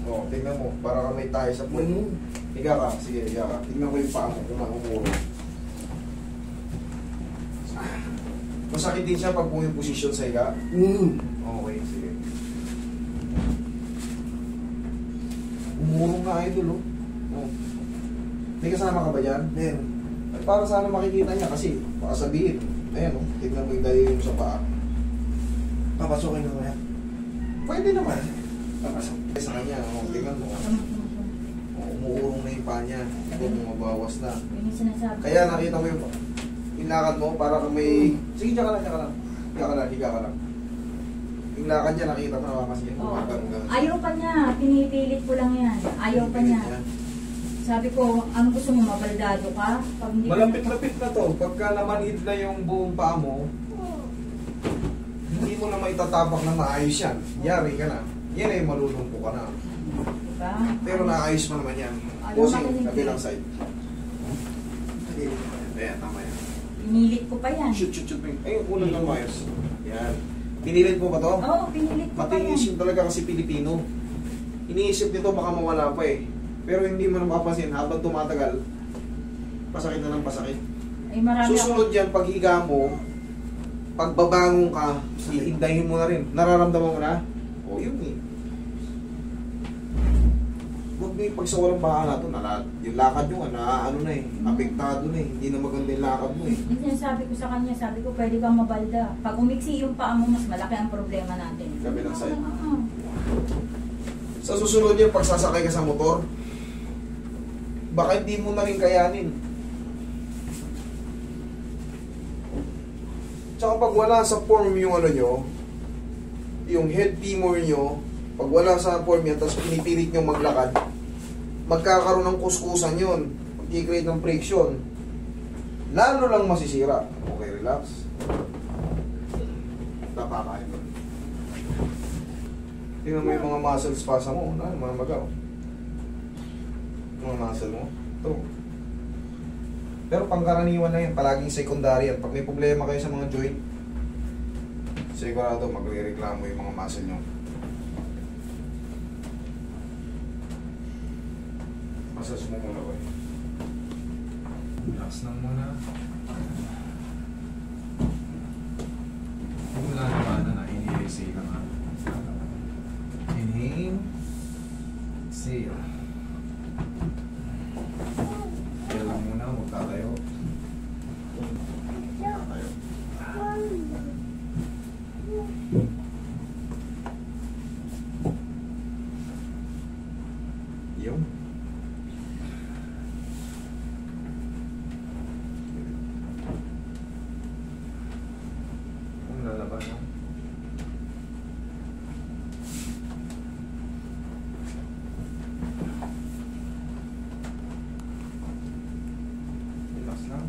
O, tignan mo. Para ka may tayo sa puwet. Higa ka. Sige, higa ka. Tignan ko yung paa mo kung nakumuro. Masakit din siya pag yung posisyon sa higa? Okay, sige. Umurong nga idol, oh. Oh. May kasama ka ba dyan? Meron. Ay, para sana makikita niya kasi baka sabihin. Ayan, oh. Tignan mo yung dayo yung sa paa. Papasokin na kaya? Pwede naman. Papasok. Sa kanya, oh. Tignan mo. Oh, umuurong na yung paa niya. Ito, mabawas na. Kaya nakita mo yung lakad mo para kung may... Sige, diyan ka lang, diyan ka lang. Higa ka lang, higa ka lang. Yung lakad niya, nakita mo na kasi oh. Ayaw pa niya, pinipilit ko lang yan. Ayaw pa niya. Sabi ko, ano gusto mo, mabaldado ka? Pag malapit-lapit na to. Pagka namanhid na yung buong paa mo, hindi mo na maitatapak na maayos yan. Yari ka na. Yan ay malulungko ka na. Diba? Pero naayos mo naman yan. Posing, kabilang side. Ayan, tama yan. Pinilit ko pa yan. Shoot. Ay, unang lang maayos. Yan. Pinilit mo ba to? Oo, pinilit ko pa yan. Matinis yung talaga kasi Pilipino. Iniisip nito baka mawala pa eh. Pero hindi mo na mapapansin habang tumatagal, pasakit na ng pasakit. Ay, marami susunod yan, pag higa mo, pag babangon ka, iindahin mo na rin. Nararamdaman mo na? O, yun eh. Huwag mo yung pagsawalang baka na ito, yung lakad nyo, ano na eh, apektado na eh, hindi na maganda yung lakad mo eh. Yung sabi ko sa kanya, sabi ko, pwede kang mabalda. Pag umiksi yung paa mo, mas malaki ang problema natin. Kabilang side. Sa susunod yan, pag sasakay ka sa motor, baka hindi mo na rin kayanin. Tsaka pag wala sa form yung ano nyo, yung head femur nyo, pag wala sa form yan, tapos pinipilit nyo maglakad, magkakaroon ng kuskusan yun, magkikreate ng friction, lalo lang masisira. Okay, relax. Napakain mo. Tingnan mo yung mga muscle spasm mo, mga magaw. Mga muscle mo. Ito. Pero pangkaraniwan na yan, palaging secondary yan. Pag may problema kayo sa mga joint, sigurado magre-reklamo yung mga muscle nyo. Massage mo muna ba? Relax lang muna. Kung wala naman na inhale-exhale ka nga. Inhale. Exhale. Kaya lang muna, huwag tatayo. Tatayo. Yung. Kung lalabas na. Relax lang.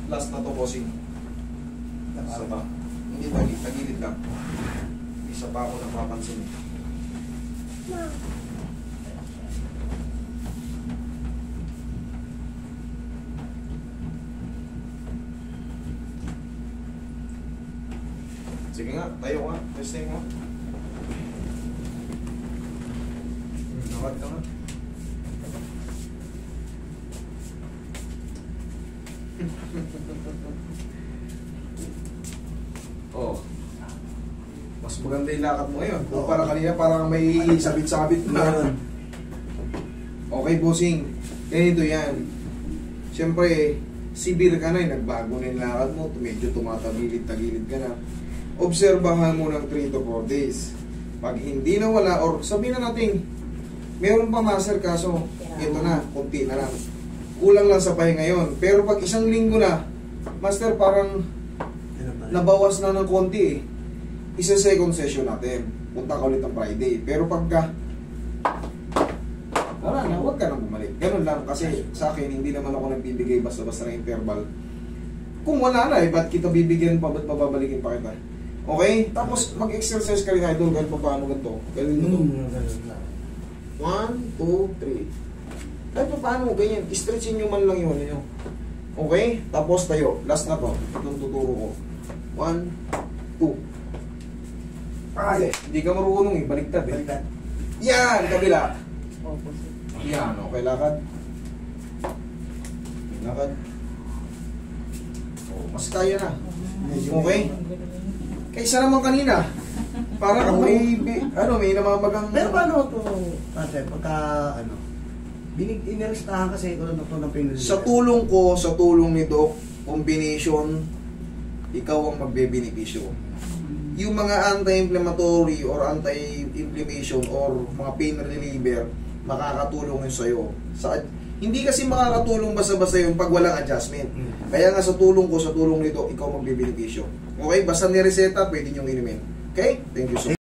Last na to, bossing. Isa pa. Hindi tagilid lang. Isa pa ako napapansin. Sige nga, tayo ka. Testing mo. Nakad ka nga. Oh. Mas maganda yung lakad mo ngayon. Kung para kanina parang may sabit-sabit na. Okay, bossing. Ganito yan. Siyempre, severe ka na, nagbago na yung lakad mo, medyo tumatagilid-tagilid ka na. Obserbahan mo ng 3 to 4 days. Pag hindi na wala, or sabihin na natin, meron pa master kaso, ito na, konti na lang. Kulang lang sa pahinga ngayon. Pero pag isang linggo na, master, parang nabawas na ng konti eh. Isa second session natin. Punta ka ulit ng Friday. Pero pagka wala na, huwag ka nang bumalik. Ganun lang. Kasi sa akin, hindi naman ako nagbibigay basta-basta ng interval. Kung wala na eh, ba't kita bibigyan pa, ba't pababalikin pa kita? Okay? Tapos mag-exercise ka rin, idol. Ganun pa paano ganito? Ganun mo to. 1, 2, 3. Kahit pa paano, ganyan. Stretchin nyo man lang yun. Yun. Okay? Tapos tayo. Last na to. Itong tuturo ko. 1, 2. Ay! Hindi ka marunong eh. Baliktad eh. Baliktad. Yan! Kabila. Opposite. Yan. Okay, lakad. Lakad. Oh, mas kaya na. Okay? Kaysa naman kanina. Para kung may namamagang... Pero paano ito, ate, pagka, iniristahan kasi ito ng pinili. Sa tulong ko, sa tulong ni Doc, combination, ikaw ang magbe-benepisyo. Yung mga anti-inflammatory or anti-inflammation or mga pain reliever, makakatulong yun sa'yo. Hindi kasi makakatulong basta-basta yun pag walang adjustment. Kaya nga sa tulong ko, sa tulong ni Doc, ikaw magbe-benepisyo. Okay? Basta nireseta, pwede niyong inumin. Okay? Thank you so much.